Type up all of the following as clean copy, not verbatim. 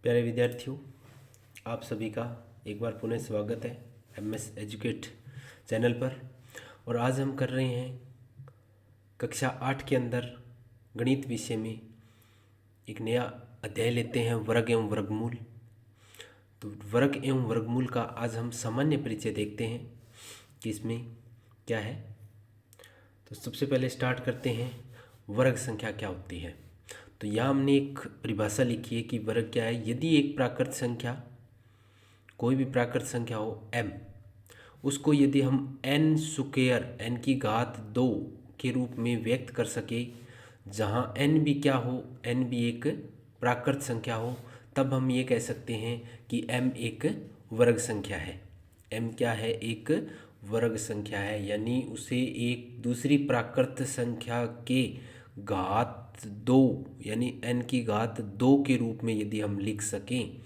प्यारे विद्यार्थियों, आप सभी का एक बार पुनः स्वागत है MS एजुकेट चैनल पर। और आज हम कर रहे हैं कक्षा 8 के अंदर गणित विषय में एक नया अध्याय लेते हैं, वर्ग एवं वर्गमूल। तो वर्ग एवं वर्गमूल का आज हम सामान्य परिचय देखते हैं कि इसमें क्या है। तो सबसे पहले स्टार्ट करते हैं, वर्ग संख्या क्या होती है। तो यहाँ हमने एक परिभाषा लिखी है कि वर्ग क्या है। यदि एक प्राकृत संख्या, कोई भी प्राकृत संख्या हो m, उसको यदि हम n स्क्वायर n की घात 2 के रूप में व्यक्त कर सके, जहाँ n भी क्या हो, n भी एक प्राकृत संख्या हो, तब हम ये कह सकते हैं कि m एक वर्ग संख्या है। m क्या है, एक वर्ग संख्या है। यानी उसे एक दूसरी प्राकृत संख्या के घात 2 यानी n की घात 2 के रूप में यदि हम लिख सकें,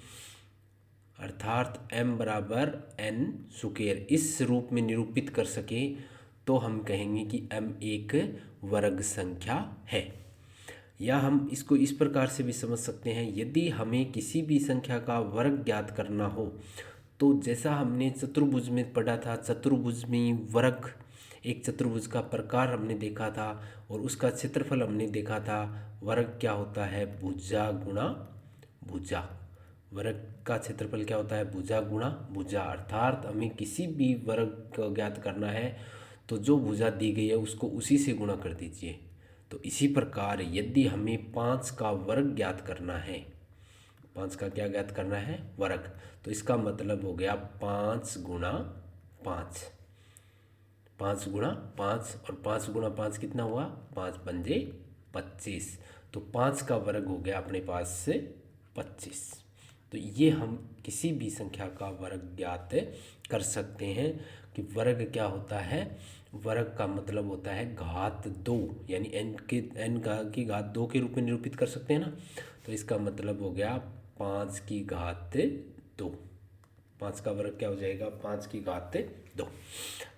अर्थात m बराबर n स्क्वायर, इस रूप में निरूपित कर सकें, तो हम कहेंगे कि m एक वर्ग संख्या है। या हम इसको इस प्रकार से भी समझ सकते हैं, यदि हमें किसी भी संख्या का वर्ग ज्ञात करना हो, तो जैसा हमने चतुर्भुज में पढ़ा था, चतुर्भुज में वर्ग, एक चतुर्भुज का प्रकार हमने देखा था और उसका क्षेत्रफल हमने देखा था। वर्ग क्या होता है, भुजा गुणा भुजा। वर्ग का क्षेत्रफल क्या होता है, भुजा गुणा भुजा। अर्थात हमें किसी भी वर्ग को ज्ञात करना है तो जो भुजा दी गई है उसको उसी से गुणा कर दीजिए। तो इसी प्रकार यदि हमें 5 का वर्ग ज्ञात करना है, 5 का क्या ज्ञात करना है, वर्ग, तो इसका मतलब हो गया 5 गुणा 5, 5 गुणा 5, और 5 गुणा 5 कितना हुआ, 5 पंजे 25। तो 5 का वर्ग हो गया अपने पास से 25। तो ये हम किसी भी संख्या का वर्ग ज्ञात कर सकते हैं कि वर्ग क्या होता है। वर्ग का मतलब होता है घात 2, यानी n की घात 2 के रूप में निरूपित कर सकते हैं ना। तो इसका मतलब हो गया 5 की घात 2। 5 का वर्ग क्या हो जाएगा, 5 की घात 2।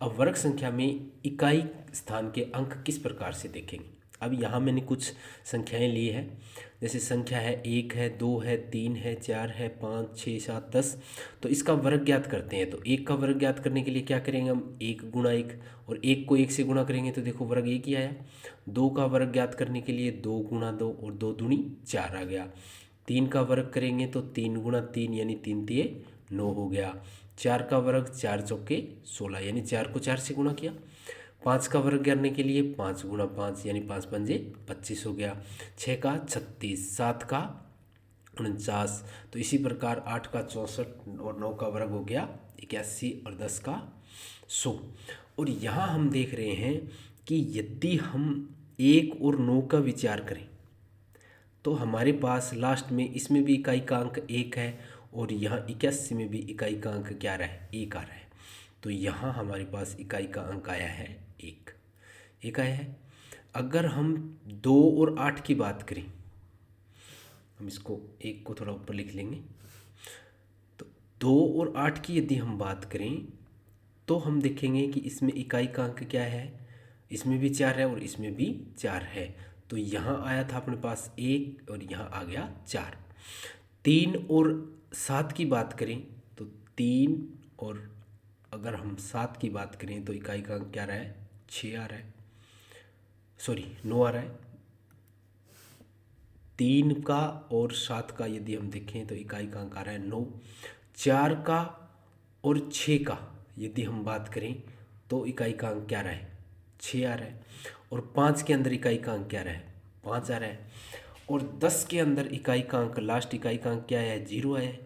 अब वर्ग संख्या में इकाई स्थान के अंक किस प्रकार से देखेंगे। अब यहाँ मैंने कुछ संख्याएं ली है, जैसे संख्या है 1 है, 2 है, 3 है, 4 है, 5, 6, 7, 10। तो इसका वर्ग ज्ञात करते हैं। तो 1 का वर्ग ज्ञात करने के लिए क्या करेंगे हम, 1 गुणा 1, और 1 को 1 से गुणा करेंगे तो देखो वर्ग 1 ही आया। 2 का वर्ग ज्ञात करने के लिए 2 गुणा 2, और 2 दूनी 4 आ गया। 3 का वर्ग करेंगे तो 3 गुणा 3 यानी 3 तिये 9 हो गया। 4 का वर्ग 4 चौके 16 यानी 4 को 4 से गुणा किया। 5 का वर्ग करने के लिए 5 गुणा 5 यानी 5 पंजे 25 हो गया। 6 का 36, 7 का 49। तो इसी प्रकार 8 का 64 और 9 का वर्ग हो गया 81 और 10 का 100। और यहाँ हम देख रहे हैं कि यदि हम 1 और 9 का विचार करें तो हमारे पास लास्ट में इसमें भी इकाई का अंक 1 है, और यहाँ 81 में भी इकाई का अंक क्या आ रहा है, 1 आ रहा है। तो यहाँ हमारे पास इकाई का अंक आया है 1 आया है। अगर हम 2 और 8 की बात करें, हम इसको 1 को थोड़ा ऊपर लिख लेंगे। तो 2 और 8 की यदि हम बात करें तो हम देखेंगे कि इसमें इकाई का अंक क्या है, इसमें भी 4 है और इसमें भी 4 है। तो यहाँ आया था अपने पास 1 और यहाँ आ गया 4। 3 और 7 की बात करें तो 3 और अगर हम 7 की बात करें तो इकाई का अंक क्या आ रहा है, 6 आ रहा है, सॉरी 9 आ रहा है। 3 का और 7 का यदि हम देखें तो इकाई का अंक आ रहा है 9। 4 का और 6 का यदि हम बात करें तो इकाई का अंक क्या आ रहा है, 6 आ रहा है। और 5 के अंदर इकाई का अंक क्या आ रहा है, 5 आ रहा है। और 10 के अंदर इकाई का अंक, लास्ट इकाई का अंक क्या है, 0 आया है।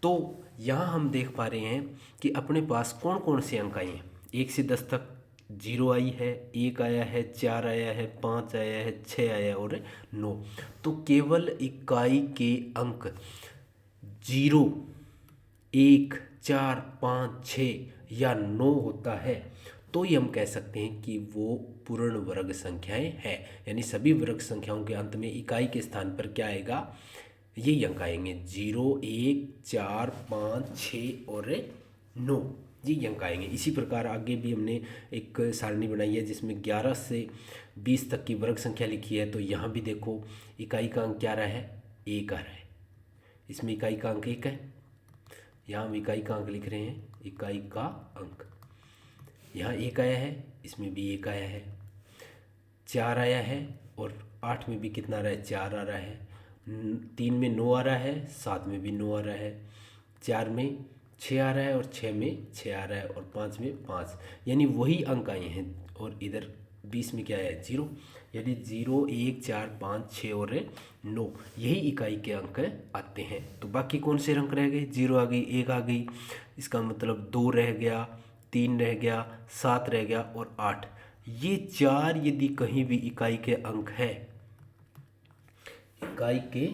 तो यहाँ हम देख पा रहे हैं कि अपने पास कौन कौन से अंक आए हैं। 1 से 10 तक 0 आई है, 1 आया है, 4 आया है, 5 आया है, 6 आया है और 9। तो केवल इकाई के अंक 0, 1, 4, 5, 6 या 9 होता है तो ही हम कह सकते हैं कि वो पूर्ण वर्ग संख्याएं हैं। यानी सभी वर्ग संख्याओं के अंत में इकाई के स्थान पर क्या आएगा, यही अंक आएंगे, 0, 1, 4, 5, 6 और 9, ये अंक आएंगे। इसी प्रकार आगे भी हमने एक सारणी बनाई है जिसमें 11 से 20 तक की वर्ग संख्या लिखी है। तो यहाँ भी देखो इकाई का अंक क्या आ रहा है, 1 आ रहा है। इसमें इकाई का अंक 1 है, यहाँ हम इकाई का अंक लिख रहे हैं, इकाई का अंक। यहाँ 1 आया है, इसमें भी 1 आया है, 4 आया है, और 8 में भी कितना आ रहा है, 4 आ रहा है, 3 में 9 आ रहा है, 7 में भी 9 आ रहा है, 4 में 6 आ रहा है, और 6 में 6 आ रहा है, और 5 में 5, यानी वही अंक आए हैं। और इधर 20 में क्या है, 0, यानी 0, 1, 4, 5, 6 और 9, यही इकाई के अंक आते हैं। तो बाकी कौन से अंक रह गए, 0 आ गई, 1 आ गई, इसका मतलब 2 रह गया, 3 रह गया, 7 रह गया, और 8। ये 4 यदि कहीं भी इकाई के अंक है, इकाई के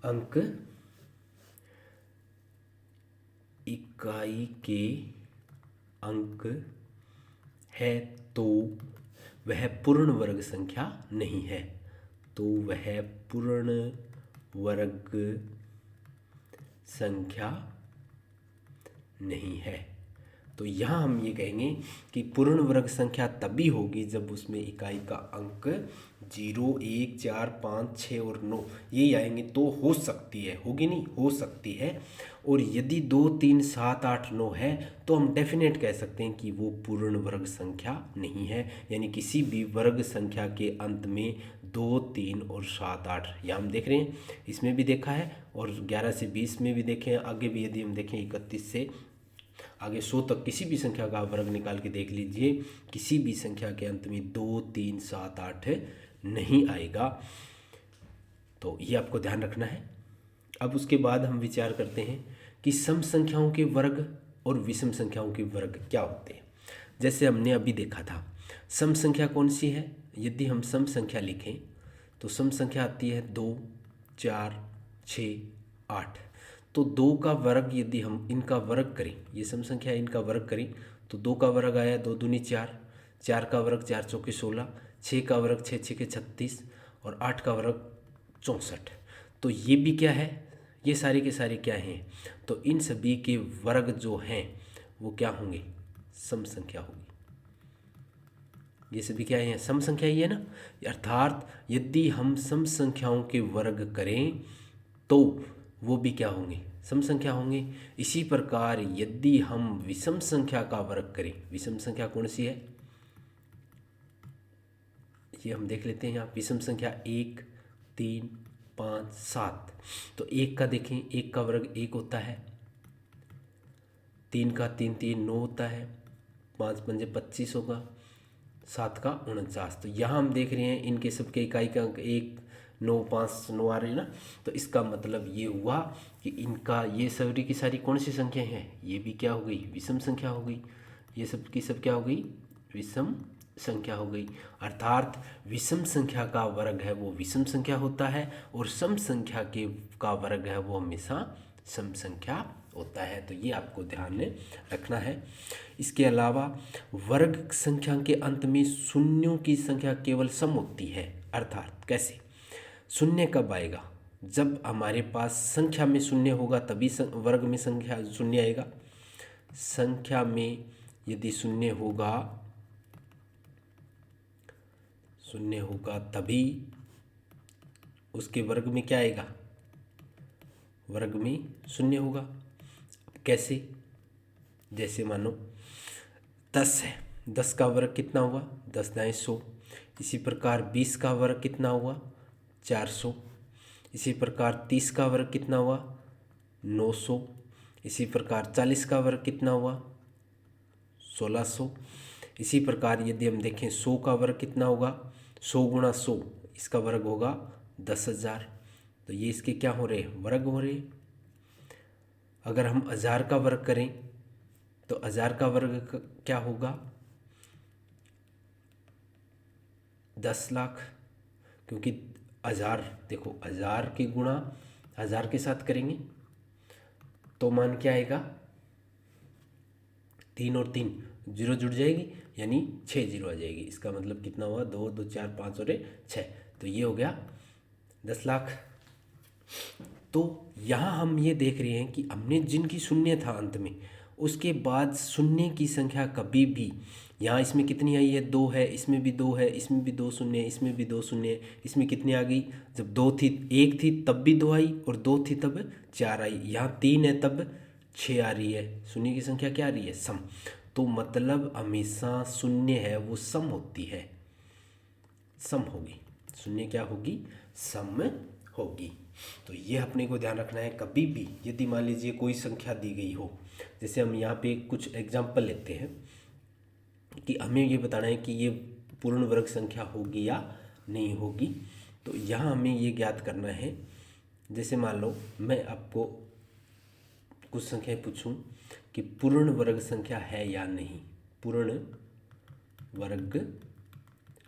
अंक, इकाई के अंक है, तो वह पूर्ण वर्ग संख्या नहीं है, तो वह पूर्ण वर्ग संख्या नहीं है। तो यहाँ हम ये कहेंगे कि पूर्ण वर्ग संख्या तभी होगी जब उसमें इकाई का अंक 0, 1, 4, 5, 6 और 9 यही आएंगे, तो हो सकती है, होगी नहीं, हो सकती है। और यदि 2, 3, 7, 8, 9 है तो हम डेफिनेट कह सकते हैं कि वो पूर्ण वर्ग संख्या नहीं है, यानी किसी भी वर्ग संख्या के अंत में 2, 3 और 7, 8, यहाँ हम देख रहे हैं, इसमें भी देखा है, और 11 से 20 में भी देखें, आगे भी यदि हम देखें 31 से आगे 100 तक किसी भी संख्या का वर्ग निकाल के देख लीजिए, किसी भी संख्या के अंत में 2, 3, 7, 8 नहीं आएगा। तो ये आपको ध्यान रखना है। अब उसके बाद हम विचार करते हैं कि सम संख्याओं के वर्ग और विषम संख्याओं के वर्ग क्या होते हैं। जैसे हमने अभी देखा था, सम संख्या कौन सी है, यदि हम सम संख्या लिखें तो सम संख्या आती है 2, 4, 6, 8। तो 2 का वर्ग यदि हम इनका वर्ग करें, ये सम संख्या इनका वर्ग करें, तो 2 का वर्ग आया 2 दूनी 4, 4 का वर्ग 4 चौके 16, 6 का वर्ग 6 छके 36, और 8 का वर्ग 64। तो ये भी क्या है, ये सारे के सारे क्या हैं, तो इन सभी के वर्ग जो हैं वो क्या होंगे, सम संख्या होगी। ये सभी क्या है, सम संख्या ही है ना। अर्थात यदि हम सम संख्याओं के वर्ग करें तो वो भी क्या होंगे, सम संख्या होंगे। इसी प्रकार यदि हम विषम संख्या का वर्ग करें, विषम संख्या कौन सी है, ये हम देख लेते हैं यहाँ। विषम संख्या 1, 3, 5, 7। तो 1 का देखें, 1 का वर्ग 1 होता है, 3 का 3, 3 9 होता है, 5 पंजे 25 होगा, 7 का 49। तो यहाँ हम देख रहे हैं इनके सबके इकाई का अंक 1, 9, 5, 9 आ रहे हैं ना। तो इसका मतलब ये हुआ कि इनका ये सारी की सारी कौन सी संख्या हैं, ये भी क्या हो गई, विषम संख्या हो गई। ये सब की सब क्या हो गई, विषम संख्या हो गई। अर्थात विषम संख्या का वर्ग है वो विषम संख्या होता है, और सम संख्या के का वर्ग है वो हमेशा सम संख्या होता है। तो ये आपको ध्यान में रखना है। इसके अलावा वर्ग संख्या के अंत में शून्यों की संख्या केवल सम होती है। अर्थात कैसे, शून्य कब आएगा, जब हमारे पास संख्या में शून्य होगा तभी वर्ग में संख्या शून्य आएगा। संख्या में यदि शून्य होगा तभी उसके वर्ग में क्या आएगा, वर्ग में शून्य होगा। कैसे, जैसे मानो 10 है, 10 का वर्ग कितना हुआ, 10 दाएँ 100। इसी प्रकार 20 का वर्ग कितना हुआ, 400। इसी प्रकार 30 का वर्ग कितना हुआ, 900। इसी प्रकार 40 का वर्ग कितना हुआ, 1600। इसी प्रकार यदि हम देखें 100 का वर्ग कितना होगा, 100 गुणा 100, इसका वर्ग होगा 10,000। तो ये इसके क्या हो रहे हैं, वर्ग हो रहे हैं। अगर हम 1000 का वर्ग करें तो 1000 का वर्ग क्या होगा, 10 लाख, क्योंकि 1000 देखो 1000 के गुणा 1000 के साथ करेंगे तो मान क्या आएगा, 3 और 3 जीरो जुड़ जाएगी, यानी 6 जीरो आ जाएगी। इसका मतलब कितना हुआ, 2, 2, 4, 5 और 6। तो ये हो गया 10 लाख। तो यहाँ हम ये देख रहे हैं कि हमने जिनकी शून्य था अंत में उसके बाद शून्य की संख्या कभी भी, यहाँ इसमें कितनी आई है, 2 है, इसमें भी 2 है, इसमें भी 2 शून्य, इसमें भी 2 शून्य, इसमें कितनी आ गई, जब 2 थी 1 थी तब भी 2 आई, और 2 थी तब 4 आई, यहाँ 3 है तब 6 आ रही है। शून्य की संख्या क्या आ रही है, सम। तो मतलब हमेशा शून्य है वो सम होती है, सम होगी, शून्य क्या होगी, सम होगी। तो ये अपने को ध्यान रखना है। कभी भी यदि मान लीजिए कोई संख्या दी गई हो, जैसे हम यहाँ पे कुछ एग्जाम्पल लेते हैं कि हमें ये बताना है कि ये पूर्ण वर्ग संख्या होगी या नहीं होगी। तो यहाँ हमें ये ज्ञात करना है, जैसे मान लो मैं आपको कुछ संख्याएं पूछूं कि पूर्ण वर्ग संख्या है या नहीं, पूर्ण वर्ग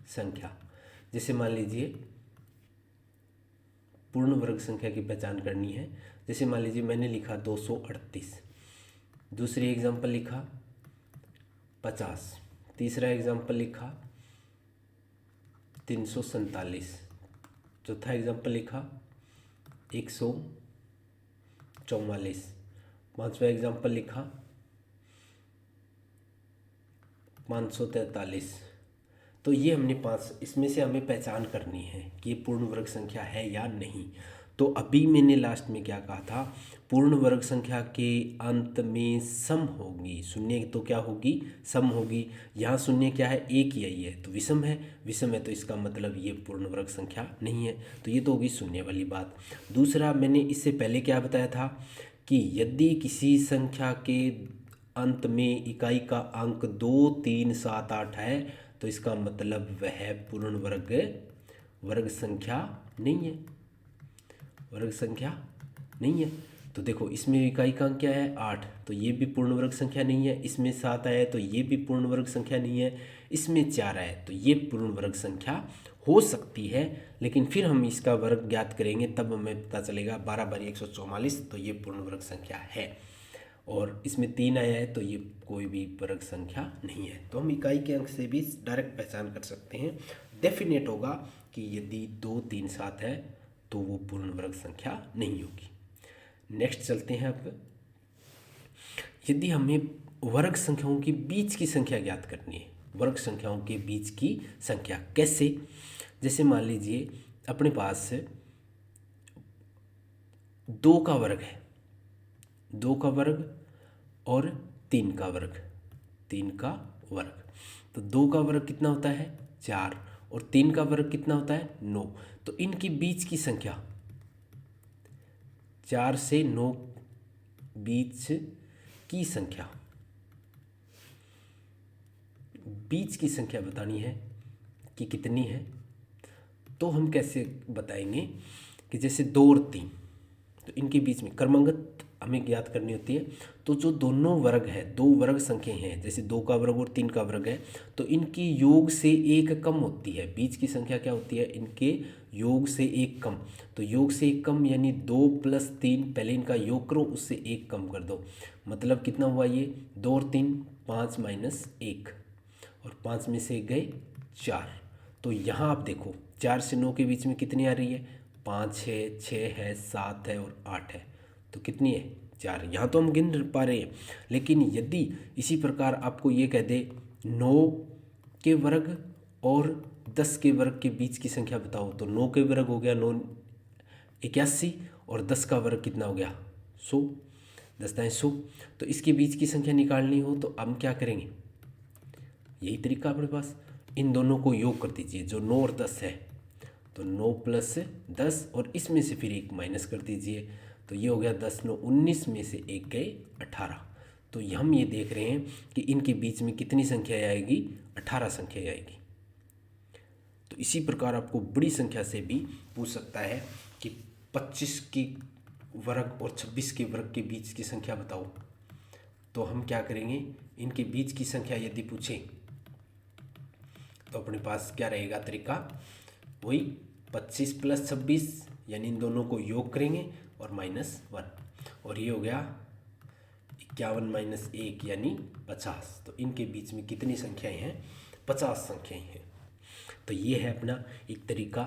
संख्या। जैसे मान लीजिए पूर्ण वर्ग संख्या की पहचान करनी है, जैसे मान लीजिए मैंने लिखा 238, दूसरी एग्जाम्पल लिखा 50, तीसरा एग्जाम्पल लिखा 347, चौथा एग्जाम्पल लिखा 144, पांचवा एग्जाम्पल लिखा 543। तो ये हमने 5, इसमें से हमें पहचान करनी है कि ये पूर्ण वर्ग संख्या है या नहीं। तो अभी मैंने लास्ट में क्या कहा था, पूर्ण वर्ग संख्या के अंत में सम होगी, शून्य तो क्या होगी, सम होगी। यहाँ शून्य क्या है, एक ही आई है तो विषम है, विषम है तो इसका मतलब ये पूर्ण वर्ग संख्या नहीं है, तो ये तो होगी शून्य वाली बात। दूसरा मैंने इससे पहले क्या बताया था कि यदि किसी संख्या के अंत में इकाई का अंक 2, 3, 7, 8 है तो इसका मतलब वह पूर्ण वर्ग संख्या नहीं है, वर्ग संख्या नहीं है। तो देखो इसमें इकाई का अंक क्या है 8, तो ये भी पूर्ण वर्ग संख्या नहीं है। इसमें 7 आया है तो ये भी पूर्ण वर्ग संख्या नहीं है। इसमें 4 आया तो ये पूर्ण वर्ग संख्या हो सकती है, लेकिन फिर हम इसका वर्ग ज्ञात करेंगे तब हमें पता चलेगा 12 बारी 144, तो ये पूर्ण वर्ग संख्या है। और इसमें 3 आया है तो ये कोई भी वर्ग संख्या नहीं है। तो हम इकाई के अंक से भी डायरेक्ट पहचान कर सकते हैं, डेफिनेट होगा कि यदि 2, 3, 7 है तो वो पूर्ण वर्ग संख्या नहीं होगी। नेक्स्ट चलते हैं। अब यदि हमें वर्ग संख्याओं के बीच की संख्या ज्ञात करनी है, वर्ग संख्याओं के बीच की संख्या कैसे, जैसे मान लीजिए अपने पास 2 का वर्ग है, 2 का वर्ग और 3 का वर्ग, 3 का वर्ग, तो 2 का वर्ग कितना होता है 4 और 3 का वर्ग कितना होता है 9। तो इनके बीच की संख्या 4 से 9 बीच की संख्या, बीच की संख्या बतानी है कि कितनी है। तो हम कैसे बताएंगे कि जैसे 2 और 3, तो इनके बीच में क्रमागत हमें ज्ञात करनी होती है। तो जो दोनों वर्ग है, 2 वर्ग संख्या हैं, जैसे 2 का वर्ग और 3 का वर्ग है, तो इनकी योग से 1 कम होती है। बीच की संख्या क्या होती है, इनके योग से 1 कम। तो योग से 1 कम यानी 2 + 3, पहले इनका योग करो उससे 1 कम कर दो, मतलब कितना हुआ ये 2 और 3 5 - 1, और 5 में से 1 गए 4। तो यहाँ आप देखो 4 से 9 के बीच में कितनी आ रही है, 5 है, 6 है, 7 है और 8 है, तो कितनी है 4। यहाँ तो हम गिन पा रहे हैं, लेकिन यदि इसी प्रकार आपको ये कह दे 9 के वर्ग और 10 के वर्ग के बीच की संख्या बताओ, तो 9 के वर्ग हो गया 9 81 और 10 का वर्ग कितना हो गया 100, 10 दाएं 100। तो इसके बीच की संख्या निकालनी हो तो हम क्या करेंगे, यही तरीका अपने पास, इन दोनों को योग कर दीजिए, जो 9 और 10 है, तो 9 + 10 और इसमें से फिर 1 माइनस कर दीजिए, तो ये हो गया 10 9 19 में से 1 गए 18। तो हम ये देख रहे हैं कि इनके बीच में कितनी संख्या आएगी, 18 संख्या आएगी। तो इसी प्रकार आपको बड़ी संख्या से भी पूछ सकता है कि 25 की वर्ग और 26 के वर्ग के बीच की संख्या बताओ। तो हम क्या करेंगे, इनके बीच की संख्या यदि पूछें तो अपने पास क्या रहेगा तरीका, वही 25 + 26 यानी इन दोनों को योग करेंगे और -1, और ये हो गया 51 - 1 यानी 50। तो इनके बीच में कितनी संख्याएं हैं, 50 संख्याएं हैं। तो ये है अपना एक तरीका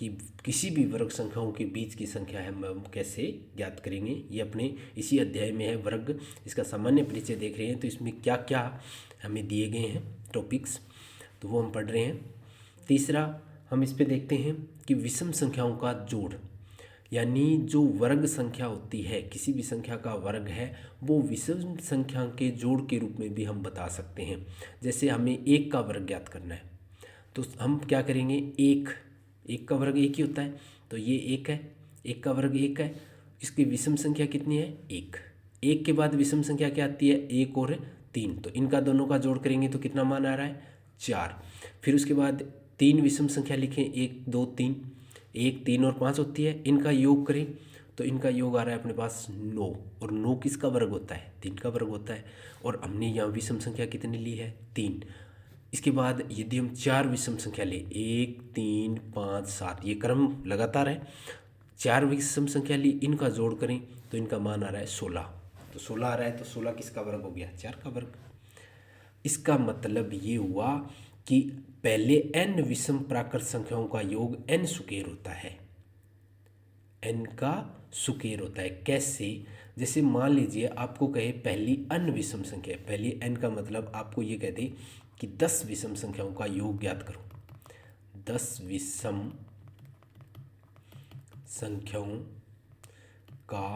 कि किसी भी वर्ग संख्याओं के बीच की संख्या है हम कैसे ज्ञात करेंगे। ये अपने इसी अध्याय में है, वर्ग। इसका सामान्य परिचय देख रहे हैं, तो इसमें क्या क्या हमें दिए गए हैं टॉपिक्स, तो वो हम पढ़ रहे हैं। तीसरा हम इस पे देखते हैं कि विषम संख्याओं का जोड़, यानी जो वर्ग संख्या होती है, किसी भी संख्या का वर्ग है, वो विषम संख्या के जोड़ के रूप में भी हम बता सकते हैं। जैसे हमें 1 का वर्ग ज्ञात करना है, तो हम क्या करेंगे, 1 का वर्ग 1 ही होता है, तो ये 1 है, 1 का वर्ग 1 है। इसकी विषम संख्या कितनी है, 1 के बाद विषम संख्या क्या आती है, 1 और 3, तो इनका दोनों का जोड़ करेंगे तो कितना मान आ रहा है, 4। फिर उसके बाद 3 विषम संख्या लिखें, 1 2 3, 1 3 और 5 होती है, इनका योग करें तो इनका योग आ रहा है अपने पास 9, और 9 किसका वर्ग होता है, 3 का वर्ग होता है। और हमने यहाँ विषम संख्या कितनी ली है, 3। इसके बाद यदि हम 4 विषम संख्या लें, 1 3 5 7, ये क्रम लगातार है, 4 विषम संख्या ली, इनका जोड़ करें तो इनका मान आ रहा है 16, तो 16 आ रहा है, तो 16 किसका वर्ग हो गया, 4 का वर्ग। इसका मतलब ये हुआ कि पहले n विषम प्राकृत संख्याओं का योग n सुकेर होता है, n का सुकेर होता है। कैसे, जैसे मान लीजिए आपको कहे पहली n विषम संख्या, पहली n का मतलब आपको ये कहते कि 10 विषम संख्याओं का योग ज्ञात करो, 10 विषम संख्याओं का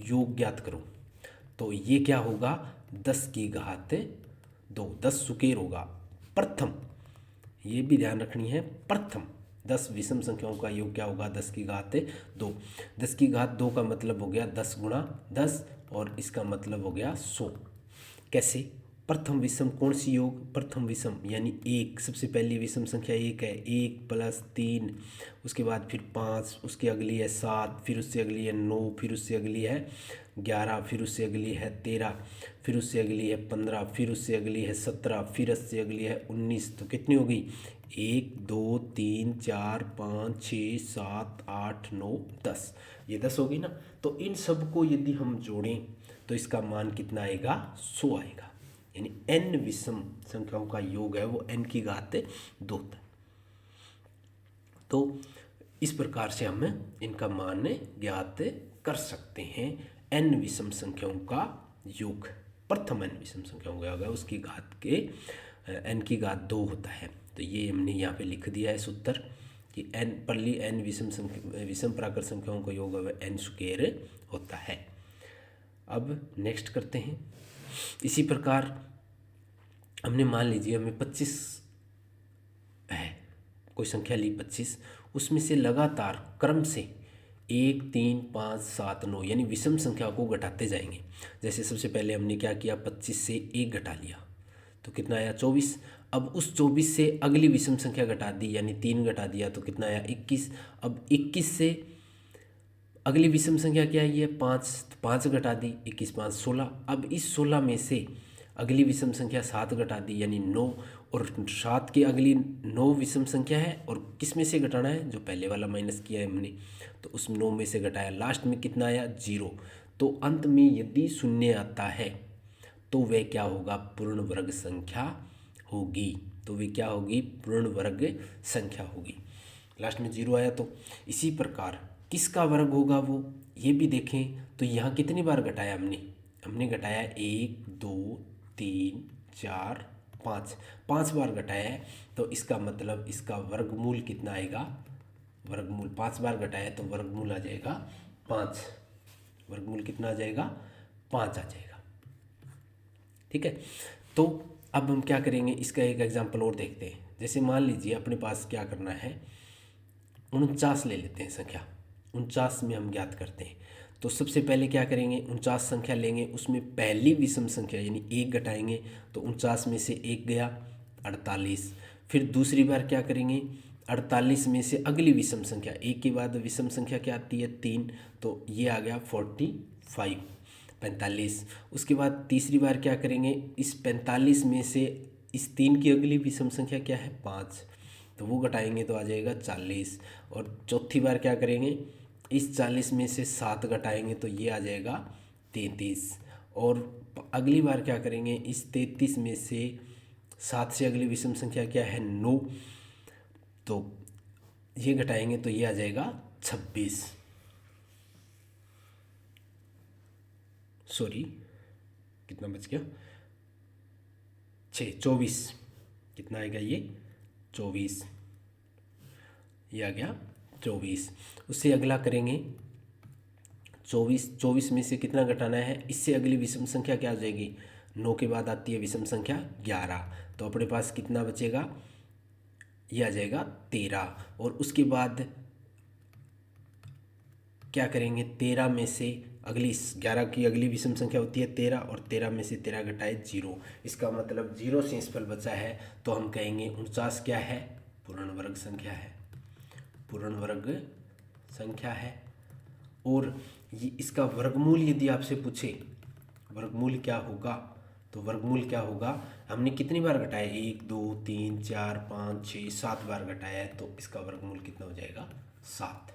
योग ज्ञात करो, तो ये क्या होगा, 10 की घात 2, 10 सुकेर होगा प्रथम, ये भी ध्यान रखनी है, प्रथम 10 विषम संख्याओं का योग क्या होगा, 10 की घात 2। 10 की घात 2 का मतलब हो गया 10 गुणा 10, और इसका मतलब हो गया 100। कैसे, प्रथम विषम कौन सी योग, प्रथम विषम यानी 1, सबसे पहली विषम संख्या 1 है, 1 + 3, उसके बाद फिर 5, उसके अगली है 7, फिर उससे अगली है 9, फिर उससे अगली है 11, फिर उससे अगली है 13, फिर उससे अगली है 15, फिर उससे अगली है 17, फिर उससे अगली है 19, तो कितनी हो गई, 1 2 3 4 5 6 7 8 9 10, ये 10 होगी ना। तो इन सब को यदि हम जोड़ें तो इसका मान कितना आएगा, 100 आएगा, यानी n विषम संख्याओं का योग है वो n की घात 2 होता है। तो इस प्रकार से हम इनका मान ज्ञात कर सकते हैं। n विषम संख्याओं का योग, प्रथम n विषम संख्याओं का योग है, उसकी घात के n की घात 2 होता है। तो ये हमने यहाँ पे लिख दिया है सूत्र कि n विषम प्राकृत संख्याओं का योग n सुकेर होता है। अब नेक्स्ट करते हैं। इसी प्रकार हमने मान लीजिए हमें 25 है, कोई संख्या ली 25, उसमें से लगातार क्रम से 1 3 5 7 9 यानी विषम संख्या को घटाते जाएंगे। जैसे सबसे पहले हमने क्या किया, 25 से 1 घटा लिया तो कितना आया, 24। अब उस 24 से अगली विषम संख्या घटा दी, यानी 3 घटा दिया तो कितना आया, 21। अब 21 से अगली विषम संख्या क्या आई है, 5, तो 5 घटा दी, 21 5 16। अब इस 16 में से अगली विषम संख्या 7 घटा दी यानी 9, और 7 की अगली 9 विषम संख्या है, और किस में से घटाना है, जो पहले वाला माइनस किया है हमने, तो उस 9 में से घटाया, लास्ट में कितना आया, 0। तो अंत में यदि शून्य आता है तो वह क्या होगा, पूर्ण वर्ग संख्या होगी, तो वे क्या होगी, पूर्ण वर्ग संख्या होगी। लास्ट में 0 आया तो इसी प्रकार किसका वर्ग होगा वो, ये भी देखें। तो यहाँ कितनी बार घटाया हमने घटाया 1 2 3 4 5, 5 बार घटाया है, तो इसका मतलब इसका वर्गमूल कितना आएगा, वर्गमूल 5 बार घटाया तो वर्गमूल आ जाएगा 5, वर्गमूल कितना आ जाएगा, 5 आ जाएगा। ठीक है, तो अब हम क्या करेंगे, इसका एक एग्जाम्पल और देखते हैं। जैसे मान लीजिए अपने पास क्या करना है, 49 ले लेते हैं संख्या, 49 में हम ज्ञात करते हैं। तो सबसे पहले क्या करेंगे, 49 संख्या लेंगे, उसमें पहली विषम संख्या यानी 1 घटाएंगे, तो 49 में से 1 गया 48। फिर दूसरी बार क्या करेंगे, 48 में से अगली विषम संख्या, 1 के बाद विषम संख्या क्या आती है, 3, तो ये आ गया 45। उसके बाद तीसरी बार क्या करेंगे, इस 45 में से इस 3 की अगली विषम संख्या क्या है, 5, तो वो घटाएंगे तो आ जाएगा 40। और चौथी बार क्या करेंगे, इस 40 में से 7 घटाएंगे तो ये आ जाएगा 33। और अगली बार क्या करेंगे, इस 33 में से 7 से अगली विषम संख्या क्या है, 9, तो ये घटाएंगे तो ये आ जाएगा 26, सॉरी कितना बच गया, 24, कितना आएगा ये 24, ये आ गया 24। उससे अगला करेंगे 24 में से कितना घटाना है, इससे अगली विषम संख्या क्या हो जाएगी, 9 के बाद आती है विषम संख्या 11, तो अपने पास कितना बचेगा, ये आ जाएगा 13। और उसके बाद क्या करेंगे, 13 में से अगली 11 की अगली विषम संख्या होती है 13, और 13 में से 13 घटाए 0, इसका मतलब 0 शेषफल बचा है, तो हम कहेंगे 49 क्या है, पूर्ण वर्ग संख्या है, पूर्ण वर्ग संख्या है। और ये इसका वर्गमूल यदि आपसे पूछे वर्गमूल क्या होगा, तो वर्गमूल क्या होगा, हमने कितनी बार घटाया, 1 2 3 4 5 6 7 बार घटाया है, तो इसका वर्गमूल कितना हो जाएगा 7,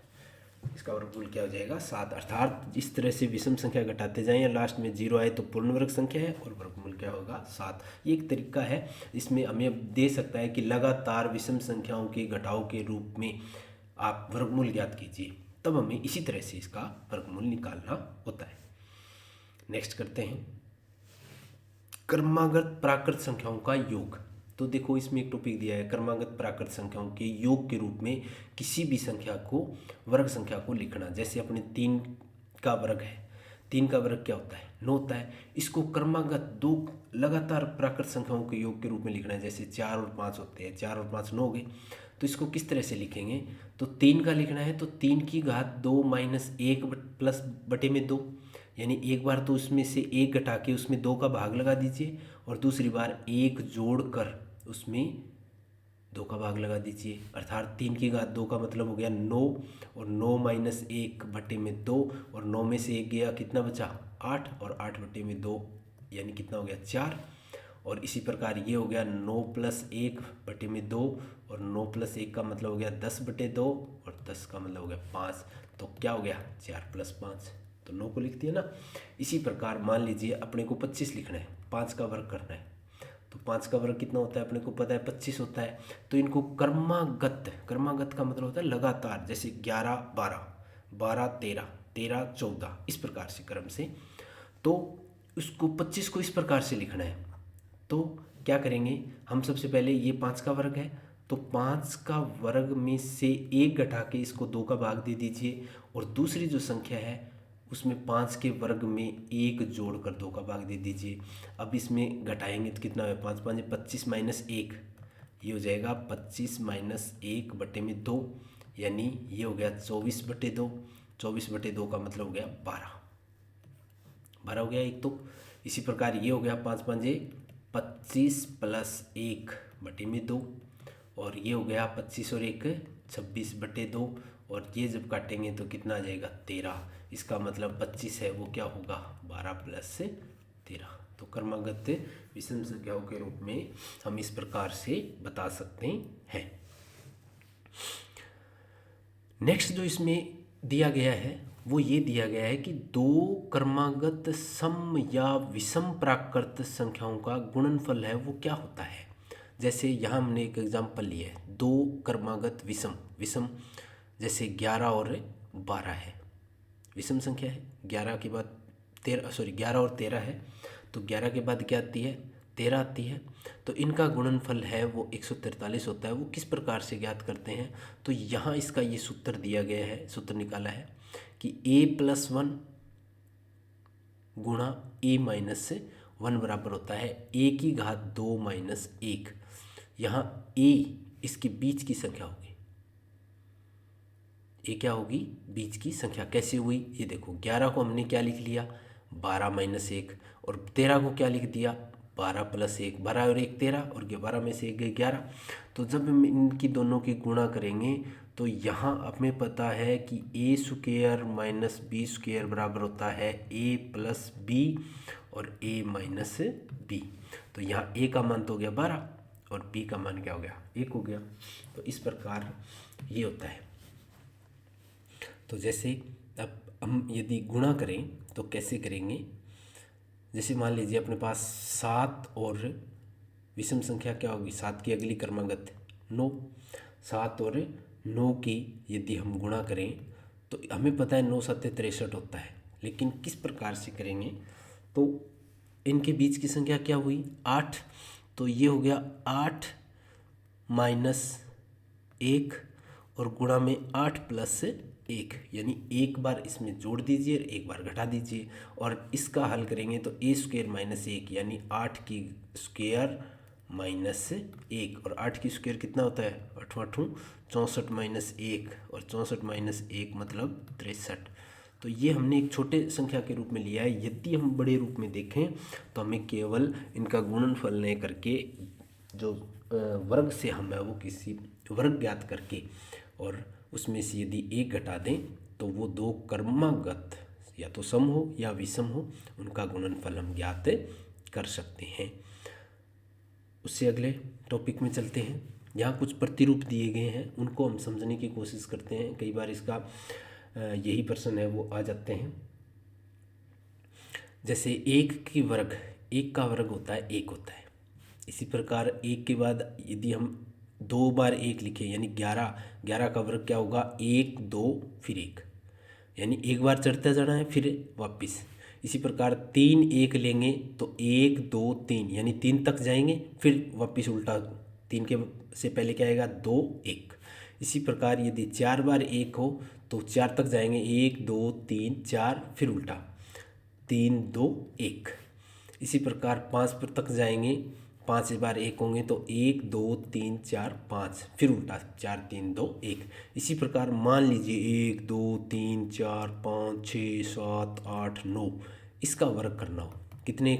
इसका वर्गमूल क्या हो जाएगा 7। अर्थात इस तरह से विषम संख्या घटाते जाएं या लास्ट में 0 आए तो पूर्ण वर्ग संख्या है और वर्गमूल क्या होगा 7। ये एक तरीका है, इसमें हमें दे सकता है कि लगातार विषम संख्याओं के घटाव के रूप में आप वर्गमूल ज्ञात कीजिए, तब हमें इसी तरह से इसका वर्गमूल निकालना होता है। नेक्स्ट करते हैं क्रमागत प्राकृत संख्याओं का योग। तो देखो इसमें एक टॉपिक दिया है, क्रमागत प्राकृत संख्याओं के योग के रूप में किसी भी संख्या को, वर्ग संख्या को लिखना। जैसे अपने 3 का वर्ग है, 3 का वर्ग क्या होता है 9 होता है, इसको क्रमागत 2 लगातार प्राकृत संख्याओं के योग के रूप में लिखना है। जैसे 4 और 5 होते हैं, 4 और 5 9 हो गए, तो इसको किस तरह से लिखेंगे, तो 3 का लिखना है तो 3 की घात 2 माइनस 1 प्लस बटे में 2, यानी एक बार तो उसमें से 1 घटा के उसमें 2 का भाग लगा दीजिए, और दूसरी बार 1 जोड़ कर उसमें 2 का भाग लगा दीजिए। अर्थात 3 की घात 2 का मतलब हो गया 9, और 9 माइनस 1 बटे में 2, और 9 में से 1 गया कितना बचा 8, और 8 बटे में 2 यानी कितना हो गया 4। और इसी प्रकार ये हो गया 9 प्लस 1 बटे में 2, और 9 प्लस 1 का मतलब हो गया 10 बटे 2, और 10 का मतलब हो गया 5, तो क्या हो गया 4 प्लस 5, तो 9 को लिख दिया ना। इसी प्रकार मान लीजिए अपने को 25 लिखना है, 5 का वर्ग करना है, तो 5 का वर्ग कितना होता है अपने को पता है 25 होता है। तो इनको क्रमागत, क्रमागत का मतलब होता है लगातार, जैसे 11 12 12 13 13 14 इस प्रकार से क्रम से, तो उसको 25 को इस प्रकार से लिखना है। तो क्या करेंगे हम, सबसे पहले ये 5 का वर्ग है, तो 5 का वर्ग में से 1 घटा के इसको 2 का भाग दे दीजिए, और दूसरी जो संख्या है उसमें 5 के वर्ग में 1 जोड़कर 2 का भाग दे दीजिए। अब इसमें घटाएंगे तो कितना है, 5 5 25 माइनस 1, ये हो जाएगा 25 माइनस 1 बटे में 2, यानी ये हो गया 24 बटे 2, 24 बटे 2 का मतलब हो गया 12, 12 हो गया एक। तो इसी प्रकार ये हो गया 5 5 25 प्लस 1 बटे में 2, और ये हो गया 25 और 1 26 बटे 2, और ये जब काटेंगे तो कितना आ जाएगा 13, इसका मतलब 25 है वो क्या होगा 12 प्लस 13। तो क्रमागत विषम संख्याओं के रूप में हम इस प्रकार से बता सकते हैं। नेक्स्ट जो इसमें दिया गया है वो ये दिया गया है कि 2 क्रमागत सम या विषम प्राकृत संख्याओं का गुणनफल है वो क्या होता है। जैसे यहाँ हमने एक एग्जाम्पल लिया है, 2 क्रमागत विषम, विषम जैसे 11 और 12 है, विषम संख्या है, 11 के बाद 11 और 13 है, तो 11 के बाद क्या आती है 13 आती है, तो इनका गुणनफल है वो 143 होता है। वो किस प्रकार से ज्ञात करते हैं, तो यहाँ इसका ये सूत्र दिया गया है, सूत्र निकाला है कि a+1 गुणा a माइनस 1 बराबर होता है a की घात 2 माइनस 1। यहाँ a इसके बीच की संख्या होगी, ये क्या होगी बीच की संख्या। कैसे हुई ये देखो, 11 को हमने क्या लिख लिया 12 माइनस 1, और 13 को क्या लिख दिया 12 प्लस 1, 12 और 1 13, और 12 में से 1 गए 11। तो जब हम इनकी दोनों की गुणा करेंगे तो यहाँ हमें पता है कि a square minus B square बराबर होता है a प्लस बी और a माइनस बी। तो यहाँ a का मान तो हो गया 12 और b का मान क्या हो गया 1 हो गया। तो इस प्रकार ये होता है। तो जैसे अब हम यदि गुणा करें तो कैसे करेंगे, जैसे मान लीजिए अपने पास 7 और विषम संख्या क्या होगी, 7 की अगली क्रमागत 9, 7 और 9 की यदि हम गुणा करें तो हमें पता है 9 सत्ते 63 होता है, लेकिन किस प्रकार से करेंगे, तो इनके बीच की संख्या क्या हुई 8, तो ये हो गया 8 माइनस 1 और गुणा में 8 प्लस 1, यानी एक बार इसमें जोड़ दीजिए और एक बार घटा दीजिए, और इसका हल करेंगे तो ए स्क्वेयर माइनस 1 यानी 8 की स्क्वेयर माइनस 1, और 8 की स्क्वेयर कितना होता है 8 8 64 माइनस 1, और 64 माइनस 1 मतलब 63। तो ये हमने एक छोटे संख्या के रूप में लिया है। यदि हम बड़े रूप में देखें तो हमें केवल इनका गुणनफल नहीं करके जो वर्ग से हम है वो किसी वर्ग ज्ञात करके और उसमें से यदि एक घटा दें तो वो दो क्रमागत या तो सम हो या विषम हो उनका गुणनफल हम ज्ञात कर सकते हैं। उससे अगले टॉपिक में चलते हैं। यहाँ कुछ प्रतिरूप दिए गए हैं, उनको हम समझने की कोशिश करते हैं। कई बार इसका यही प्रश्न है वो आ जाते हैं। जैसे एक का वर्ग होता है एक होता है, इसी प्रकार एक के बाद यदि हम 2 बार 1 लिखें यानी 11 का वर्ग क्या होगा 1 2 फिर 1, यानी एक बार चढ़ते जाना है फिर वापस। इसी प्रकार 3 1 लेंगे तो 1 2 3 यानी 3 तक जाएंगे फिर वापस उल्टा 3 के से पहले क्या आएगा 2 1। इसी प्रकार यदि 4 बार 1 हो तो 4 तक जाएंगे 1 2 3 4 फिर उल्टा 3 2 1। इसी प्रकार 5 पर तक जाएंगे, 5 बार 1 होंगे तो 1 2 3 4 5 फिर उल्टा 4 3 2 1। इसी प्रकार मान लीजिए 1 2 3 4 5 6 7 8 9 इसका वर्ग करना हो, कितने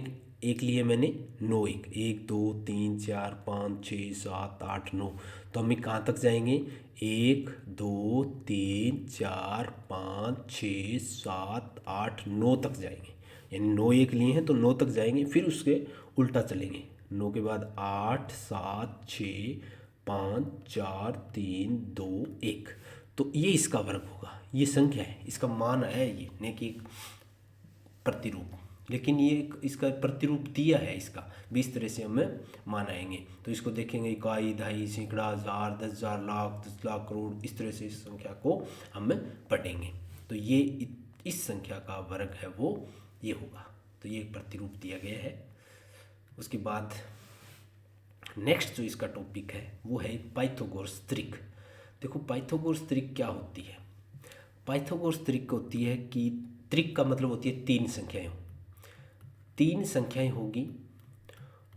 एक लिए मैंने 9 1 2 3 4 5 6 7 8 9, तो हम कहाँ तक जाएंगे 1 2 3 4 5 6 7 8 9 तक जाएंगे, यानी 9 1 लिए हैं तो 9 तक जाएंगे फिर उसके उल्टा चलेंगे 9 के बाद 8 7 6 5 4 3 2 1, तो ये इसका वर्ग होगा। ये संख्या है, इसका मान है ये नहीं कि प्रतिरूप, लेकिन ये इसका प्रतिरूप दिया है इसका 20 तरह से हमें मान आएंगे। तो इसको देखेंगे इकाई दहाई सैकड़ा हज़ार 10,000 लाख 10 लाख करोड़, इस तरह से इस संख्या को हम पढ़ेंगे। तो ये इस संख्या का वर्ग है वो ये होगा, तो ये एक प्रतिरूप दिया गया है। उसके बाद नेक्स्ट जो इसका टॉपिक है वो है पाइथागोरस त्रिक। देखो पाइथागोरस त्रिक क्या होती है। पाइथागोरस त्रिक होती है कि त्रिक का मतलब होती है 3 संख्याएं, 3 संख्याएं होगी।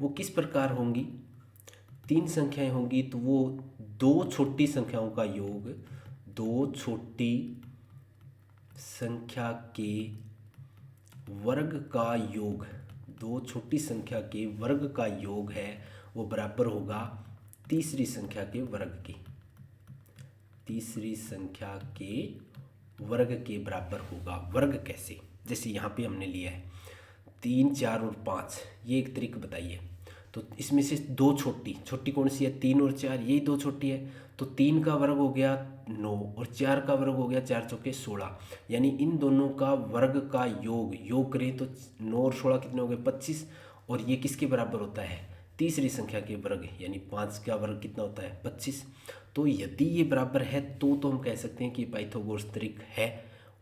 वो किस प्रकार होंगी, 3 संख्याएं होंगी तो वो 2 छोटी संख्याओं का योग, 2 छोटी संख्या के वर्ग का योग, 2 छोटी संख्या के वर्ग का योग है वो बराबर होगा तीसरी संख्या के वर्ग के, तीसरी संख्या के वर्ग के बराबर होगा। वर्ग कैसे, जैसे यहाँ पे हमने लिया है 3 4 और 5, ये एक तरीका बताइए। तो इसमें से 2 छोटी कौन सी है 3 और 4, यही 2 छोटी है। तो 3 का वर्ग हो गया 9 और 4 का वर्ग हो गया 4 चौके 16, यानी इन दोनों का वर्ग का योग करें तो 9 और 16 कितने हो गए 25, और ये किसके बराबर होता है तीसरी संख्या के वर्ग, यानी 5 का वर्ग कितना होता है 25। तो यदि ये बराबर है तो हम कह सकते हैं कि पाइथागोरस त्रिक है,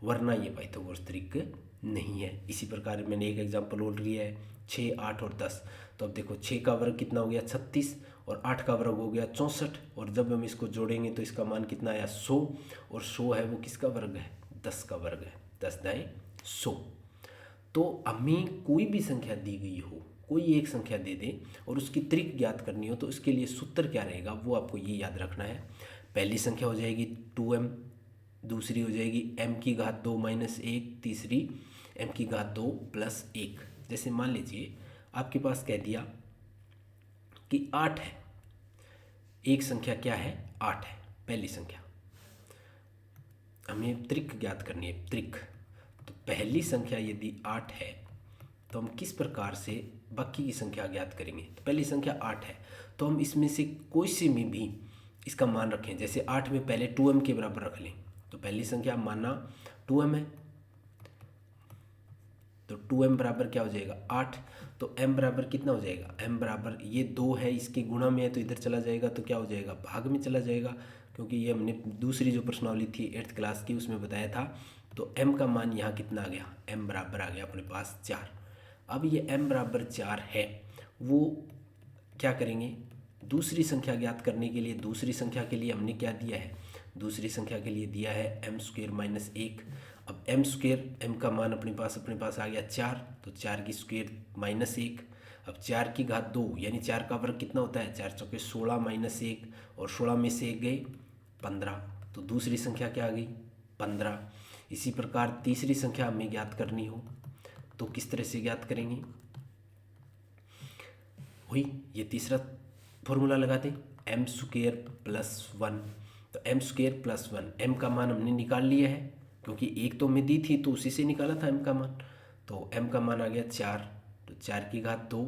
वरना ये पाइथागोरस त्रिक नहीं है। इसी प्रकार मैंने एक एग्जांपल और लिया है 6 8 और 10। तो अब देखो 6 का वर्ग कितना हो गया 36 और 8 का वर्ग हो गया 64, और जब हम इसको जोड़ेंगे तो इसका मान कितना आया 100, और 100 है वो किसका वर्ग है 10 का वर्ग है, 10 दाएँ 100। तो हमें कोई भी संख्या दी गई हो, कोई एक संख्या दे दे और उसकी त्रिक ज्ञात करनी हो तो इसके लिए सूत्र क्या रहेगा वो आपको ये याद रखना है। पहली संख्या हो जाएगी 2m, दूसरी हो जाएगी m की घात 2 माइनस 1, तीसरी m की घात 2 प्लस 1। जैसे मान लीजिए आपके पास कह दिया कि 8 है, एक संख्या क्या है 8 है, पहली संख्या, हमें त्रिक ज्ञात करनी है त्रिक। तो पहली संख्या यदि 8 है तो हम किस प्रकार से बाकी की संख्या ज्ञात करेंगे। तो पहली संख्या 8 है तो हम इसमें से कोई से में भी इसका मान रखें, जैसे 8 में पहले 2m के बराबर रख लें। तो पहली संख्या माना 2m है तो 2m बराबर क्या हो जाएगा 8, तो m बराबर कितना हो जाएगा m बराबर ये 2 है इसके गुणा में है तो इधर चला जाएगा तो क्या हो जाएगा भाग में चला जाएगा, क्योंकि ये हमने दूसरी जो प्रश्नावली थी 8th क्लास की उसमें बताया था। तो m का मान यहाँ कितना आ गया, m बराबर आ गया अपने पास 4। अब ये m बराबर 4 है, वो क्या करेंगे, दूसरी संख्या ज्ञात करने के लिए, दूसरी संख्या के लिए हमने क्या दिया है, दूसरी संख्या के लिए दिया है m स्क्वायर माइनस 1। अब m स्क्वायर, m का मान अपने पास आ गया 4, तो 4 की स्क्वायर माइनस 1। अब 4 की घात 2 यानी 4 का वर्ग कितना होता है, 4 चौके 16 माइनस 1, और 16 में से 1 गए 15, तो दूसरी संख्या क्या आ गई 15। इसी प्रकार तीसरी संख्या हमें ज्ञात करनी हो तो किस तरह से ज्ञात करेंगे, वही ये तीसरा फॉर्मूला लगा दें, m स्क्वायर प्लस 1। तो m स्क्वायर प्लस 1, m का मान हमने निकाल लिया है क्योंकि एक तो हमें दी थी तो उसी से निकाला था m का मान। तो m का मान आ गया 4, तो 4 की घात 2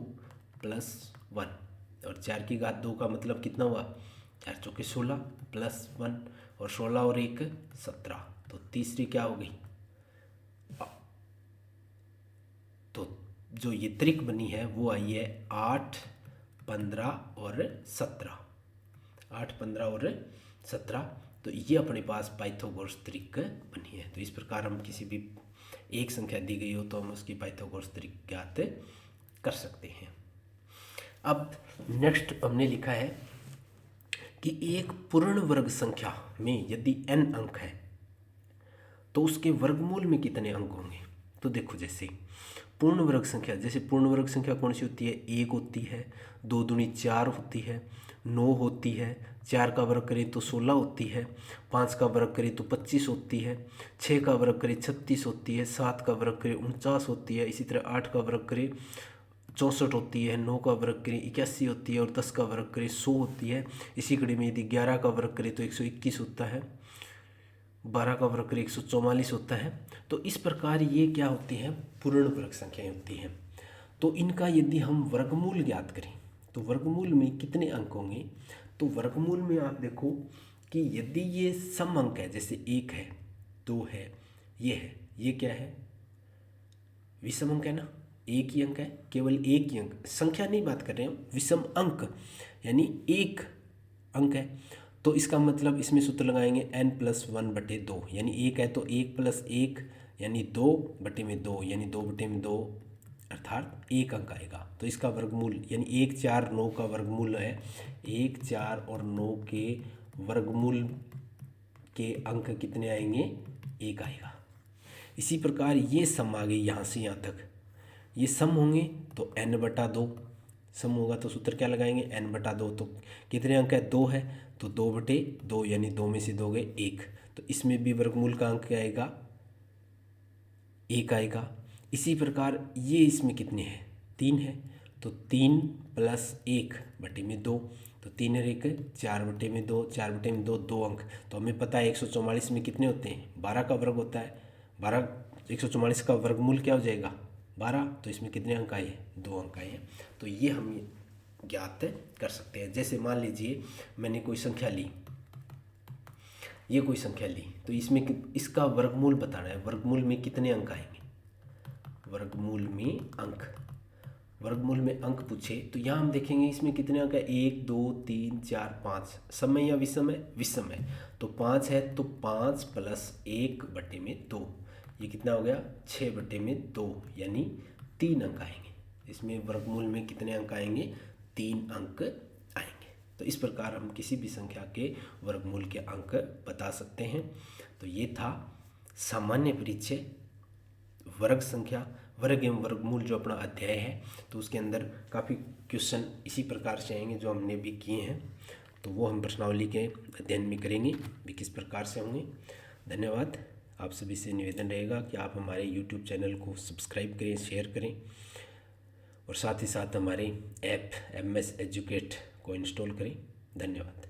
प्लस 1, और 4 की घात 2 का मतलब कितना हुआ, 4 चौके 16 प्लस 1, और 16 और 1 17, तो तीसरी क्या हो गई, तो जो ये त्रिक बनी है वो आई है 8, 15 और 17, 8, 15 और 17। तो ये अपने पास पाइथागोरस त्रिक बनी है। तो इस प्रकार हम किसी भी एक संख्या दी गई हो तो हम उसकी पाइथागोरस त्रिक ज्ञात कर सकते हैं। अब नेक्स्ट हमने लिखा है कि एक पूर्ण वर्ग संख्या में यदि n अंक है तो उसके वर्गमूल में कितने अंक होंगे। तो देखो जैसे पूर्ण वर्ग संख्या, जैसे पूर्ण वर्ग संख्या कौन सी होती है, 1 होती है, 2 दूनी 4 होती है, 9 होती है, 4 का वर्ग करें तो 16 होती है, 5 का वर्ग करें तो 25 होती है, 6 का वर्ग करें 36 होती है, 7 का वर्ग करें 49 होती है, इसी तरह 8 का वर्ग करें 64 होती है, 9 का वर्ग करें 81 होती है, और 10 का वर्ग करें 100 होती है। इसी कड़ी में यदि 11 का वर्ग करें तो 121 होता है, 12 का वर्ग करें 144 होता है। तो इस प्रकार ये क्या होती हैं, पूर्ण वर्ग संख्याएं होती हैं। तो इनका यदि हम वर्गमूल ज्ञात करें तो वर्गमूल में कितने अंक होंगे, तो वर्गमूल में आप देखो कि यदि ये सम अंक है, जैसे 1 है, 2 है, ये क्या है, विषम अंक है ना, एक ही अंक है, केवल एक ही अंक, संख्या नहीं बात कर रहे हैं, विषम अंक यानी एक अंक है। तो इसका मतलब इसमें सूत्र लगाएंगे n+1/2, यानी 1 है तो 1 + 1 यानी 2/2, यानी 2/2 अर्थात 1 अंक आएगा। तो इसका वर्गमूल यानी 1, 4, 9 का वर्गमूल है, 1, 4 और 9 के वर्गमूल के अंक कितने आएंगे, 1 आएगा। इसी प्रकार ये सम आ गई यहाँ से यहाँ तक, ये सम होंगे तो n/2 सम होगा, तो सूत्र क्या लगाएंगे, n/2। तो कितने अंक है, 2 है तो 2/2 यानी 2 में से 2 गए 1, तो इसमें भी वर्गमूल का अंक क्या आएगा, 1 आएगा। इसी प्रकार ये इसमें कितने हैं, 3 है, तो 3 + 1/2, तो 3 और 1 4/2, 4/2 2 अंक। तो हमें पता है 144 में कितने होते हैं, 12 का वर्ग होता है, 12 144 का वर्गमूल क्या हो जाएगा 12, तो इसमें कितने अंक आए, 2 अंक आए हैं। तो ये हम ज्ञात कर सकते हैं। जैसे मान लीजिए मैंने कोई संख्या ली, ये कोई संख्या ली, तो इसमें इसका वर्गमूल बताना है, वर्गमूल में कितने अंक आएंगे, वर्गमूल में अंक पूछे तो यहाँ हम देखेंगे इसमें कितने अंक है, 1, 2, 3, 4, 5, सम है या विषम है, विषम है, तो 5 है तो 5 + 1/2, ये कितना हो गया 6/2, यानी 3 अंक आएंगे। इसमें वर्गमूल में कितने अंक आएंगे, 3 अंक आएंगे। तो इस प्रकार हम किसी भी संख्या के वर्गमूल के अंक बता सकते हैं। तो ये था सामान्य परिचय वर्ग संख्या, वर्ग एवं वर्गमूल जो अपना अध्याय है। तो उसके अंदर काफ़ी क्वेश्चन इसी प्रकार से आएंगे जो हमने भी किए हैं, तो वो हम प्रश्नावली के अध्ययन में करेंगे भी किस प्रकार से होंगे। धन्यवाद। आप सभी से निवेदन रहेगा कि आप हमारे YouTube चैनल को सब्सक्राइब करें, शेयर करें, और साथ ही साथ हमारे ऐप MS एजुकेट को इंस्टॉल करें। धन्यवाद।